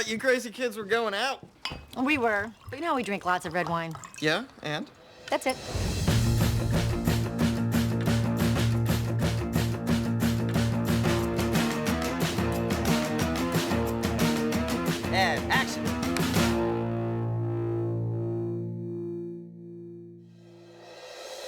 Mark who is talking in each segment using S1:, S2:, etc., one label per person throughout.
S1: thought you crazy kids were going out.
S2: We were, but you know we drink lots of red wine.
S1: Yeah, and?
S2: That's it.
S3: And action.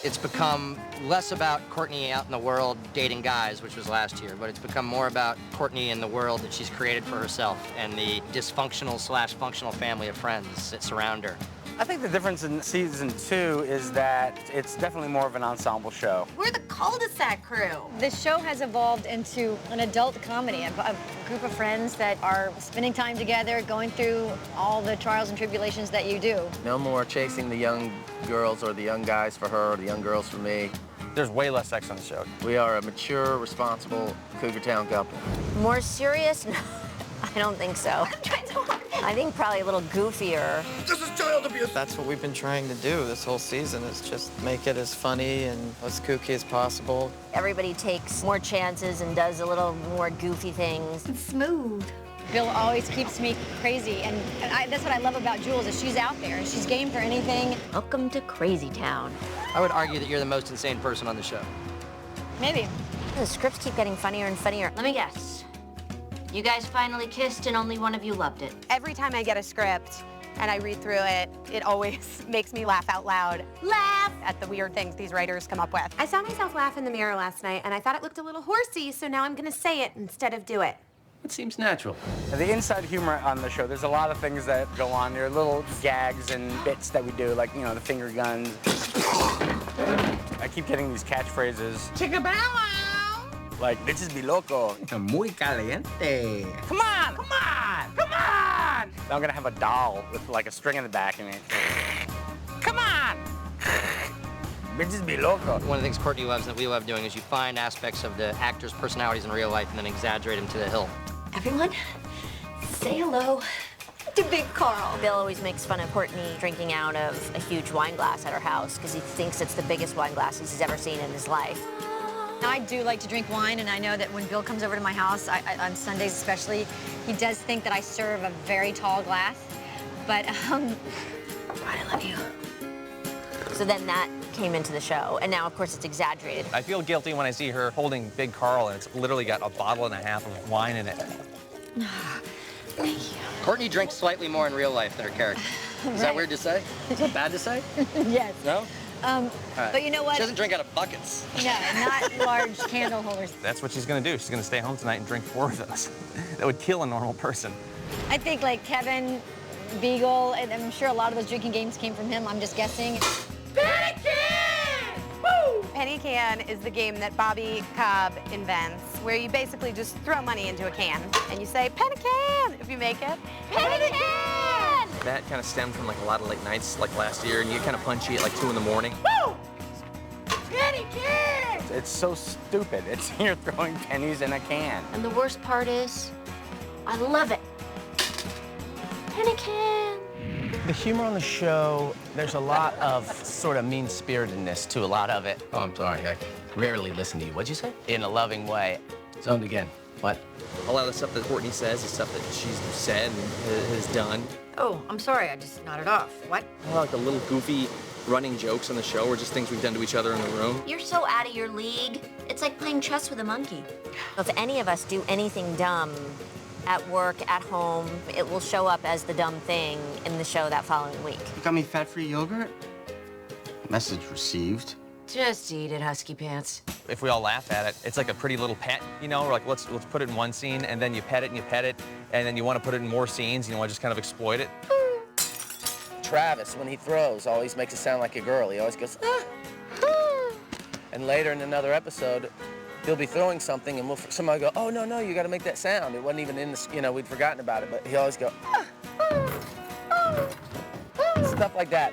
S3: It's become less about Courtney out in the world dating guys, which was last year, but it's become more about Courtney in the world that she's created for herself and the dysfunctional/functional family of friends that surround her.
S4: I think the difference in season 2 is that it's definitely more of an ensemble show.
S5: We're the cul-de-sac crew.
S2: The show has evolved into an adult comedy, a group of friends that are spending time together, going through all the trials and tribulations that you do.
S6: No more chasing the young girls or the young guys for her or the young girls for me.
S4: There's way less sex on the show.
S6: We are a mature, responsible Cougar Town couple.
S5: More serious? No, I don't think so. I'm trying so hard. I think probably a little goofier.
S1: This is child abuse. That's what we've been trying to do this whole season, is just make it as funny and as kooky as possible.
S5: Everybody takes more chances and does a little more goofy things. It's smooth.
S2: Bill always keeps me crazy, and that's what I love about Jules, is she's out there, and she's game for anything.
S5: Welcome to Crazy Town.
S3: I would argue that you're the most insane person on the show.
S2: Maybe.
S5: The scripts keep getting funnier and funnier.
S7: Let me guess. You guys finally kissed and only one of you loved it.
S8: Every time I get a script and I read through it, it always makes me laugh out loud.
S5: Laugh
S8: At the weird things these writers come up with. I saw myself laugh in the mirror last night, and I thought it looked a little horsey, so now I'm gonna say it instead of do it.
S6: It seems natural.
S4: The inside humor on the show, there's a lot of things that go on. There are little gags and bits that we do, like, you know, the finger guns. I keep getting these catchphrases.
S5: Chicka bow wow.
S4: Like, bitches be loco.
S3: Muy caliente.
S4: Come on, come on, come on! Now I'm gonna have a doll with like a string in the back and it. Come on! Bitches be loco.
S3: One of the things Courtney loves and that we love doing is you find aspects of the actors' personalities in real life and then exaggerate them to the hilt.
S5: Everyone, say hello to Big Carl. Bill always makes fun of Courtney drinking out of a huge wine glass at her house because he thinks it's the biggest wine glass he's ever seen in his life.
S2: I do like to drink wine, and I know that when Bill comes over to my house, on Sundays especially, he does think that I serve a very tall glass. But, I love you.
S5: So then that came into the show, and now, of course, it's exaggerated.
S9: I feel guilty when I see her holding Big Carl, and it's literally got a bottle and a half of wine in it.
S2: Thank you.
S3: Courtney drinks slightly more in real life than her character. Is that weird to say? Is that bad to say?
S2: Yes.
S3: No?
S2: Right. But you know what?
S3: She doesn't drink out of buckets.
S2: No, not large candle holders.
S9: That's what she's gonna do. She's gonna stay home tonight and drink 4 of those. That would kill a normal person.
S2: I think like Kevin, Beagle, and I'm sure a lot of those drinking games came from him. I'm just guessing.
S8: Penny Can! Woo! Penny Can is the game that Bobby Cobb invents, where you basically just throw money into a can, and you say, Penny Can, if you make it. Penny Can!
S6: That kind of stemmed from like a lot of late nights like last year, and you get kind of punchy at like 2 in the morning.
S8: Woo! Penny Can!
S4: It's so stupid. It's you're throwing pennies in a can.
S7: And the worst part is, I love it. Penny Can.
S6: The humor on the show, there's a lot of sort of mean-spiritedness to a lot of it. Oh, I'm sorry. I rarely listen to you. What'd you say? In a loving way. Zoned again. What? A lot of the stuff that Courtney says is stuff that she's said and has done.
S2: Oh, I'm sorry. I just nodded off. What?
S6: Like the little goofy running jokes on the show or just things we've done to each other in the room.
S7: You're so out of your league. It's like playing chess with a monkey.
S5: If any of us do anything dumb at work, at home, it will show up as the dumb thing in the show that following week.
S1: You got me fat-free yogurt? Message received.
S7: Just eat it, Husky Pants.
S9: If we all laugh at it, it's like a pretty little pet, you know? We're like, let's put it in one scene, and then you pet it and you pet it, and then you want to put it in more scenes, and you want to just kind of exploit it.
S6: Travis, when he throws, always makes it sound like a girl. He always goes, ah, ah. And later in another episode, he'll be throwing something, and somebody go, oh, no, you got to make that sound. It wasn't even in the, you know, we'd forgotten about it, but he always go, ah, ah, ah, ah. Stuff like that.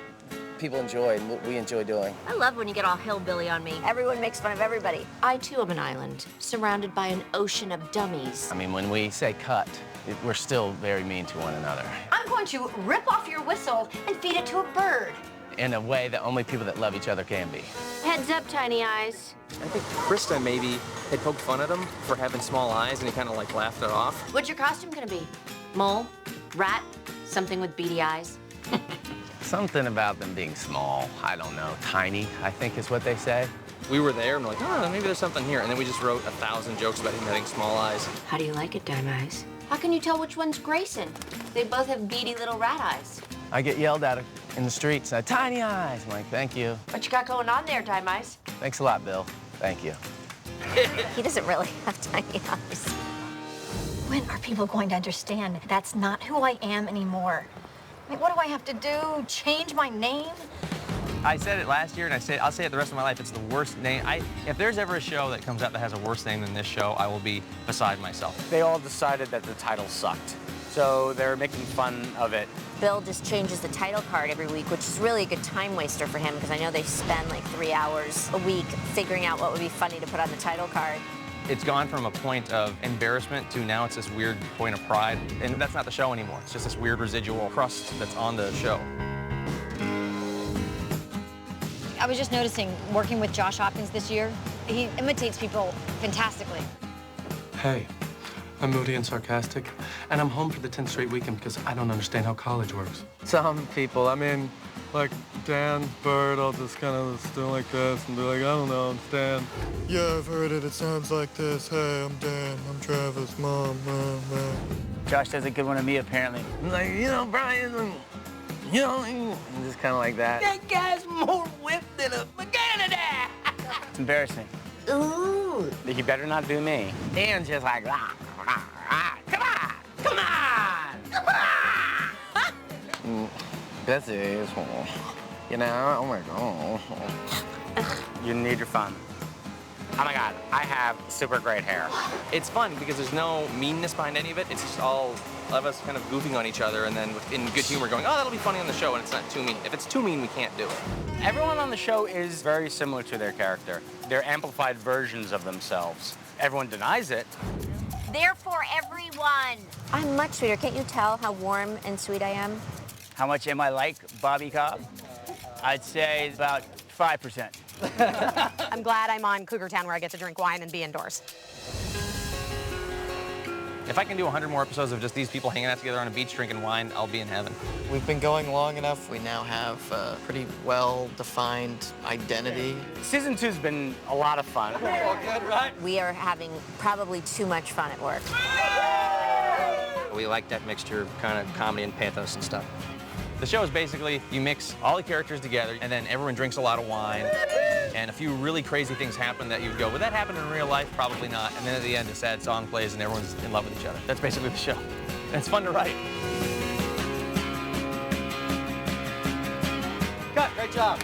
S6: People enjoy, and we enjoy doing.
S7: I love when you get all hillbilly on me.
S5: Everyone makes fun of everybody.
S7: I, too, am an island, surrounded by an ocean of dummies.
S6: I mean, when we say cut, we're still very mean to one another.
S2: I'm going to rip off your whistle and feed it to a bird.
S6: In a way that only people that love each other can be.
S7: Heads up, Tiny Eyes.
S6: I think Krista maybe had poked fun at him for having small eyes, and he kind of like laughed it off.
S7: What's your costume gonna be? Mole?
S5: Rat, something with beady eyes.
S6: Something about them being small. I don't know. Tiny, I think is what they say.
S9: We were there and we're like, oh, maybe there's something here. And then we just wrote 1,000 jokes about him having small eyes.
S5: How do you like it, Dime Eyes? How can you tell which one's Grayson? They both have beady little rat eyes.
S6: I get yelled at in the streets. Tiny eyes. I'm like, thank you.
S5: What you got going on there, Dime Eyes?
S6: Thanks a lot, Bill. Thank you.
S5: He doesn't really have tiny eyes.
S10: When are people going to understand that's not who I am anymore? I mean, what do I have to do? Change my name?
S9: I said it last year, and I'll say it the rest of my life. It's the worst name. If there's ever a show that comes out that has a worse name than this show, I will be beside myself.
S4: They all decided that the title sucked, so they're making fun of it.
S5: Bill just changes the title card every week, which is really a good time waster for him because I know they spend like 3 hours a week figuring out what would be funny to put on the title card.
S9: It's gone from a point of embarrassment to now it's this weird point of pride. And that's not the show anymore. It's just this weird residual crust that's on the show.
S2: I was just noticing, working with Josh Hopkins this year, he imitates people fantastically.
S11: Hey, I'm moody and sarcastic, and I'm home for the 10th straight weekend because I don't understand how college works. Some people, I mean, like Dan Bird, I'll just kind of do like this and be like, I don't know, I'm Stan. Yeah, I've heard it. It sounds like this. Hey, I'm Dan. I'm Travis. Mom.
S4: Josh does a good one of me, apparently.
S6: I'm like, you know, Brian, you know, and just kind of like that. That guy's more whipped than a Canada.
S4: It's embarrassing.
S6: Ooh.
S4: He better not do me.
S6: Dan's just like, rah, rah, rah. Come on, come on, come on. This is, you know, oh my God.
S4: You need your fun. Oh my God, I have super great hair.
S9: It's fun because there's no meanness behind any of it. It's just all of us kind of goofing on each other and then in good humor going, oh, that'll be funny on the show, and it's not too mean. If it's too mean, we can't do it.
S4: Everyone on the show is very similar to their character. They're amplified versions of themselves. Everyone denies it.
S5: They're for everyone. I'm much sweeter. Can't you tell how warm and sweet I am?
S4: How much am I like Bobby Cobb? I'd say about 5%.
S8: I'm glad I'm on Cougar Town where I get to drink wine and be indoors.
S9: If I can do 100 more episodes of just these people hanging out together on a beach drinking wine, I'll be in heaven.
S1: We've been going long enough. We now have a pretty well-defined identity.
S4: Season 2's been a lot of fun.
S9: All good, right?
S5: We are having probably too much fun at work.
S3: We like that mixture of kind of comedy and pathos and stuff.
S9: The show is basically, you mix all the characters together, and then everyone drinks a lot of wine, and a few really crazy things happen that you'd go, would that happen in real life? Probably not. And then at the end, a sad song plays, and everyone's in love with each other. That's basically the show. And it's fun to write.
S3: Cut, great job.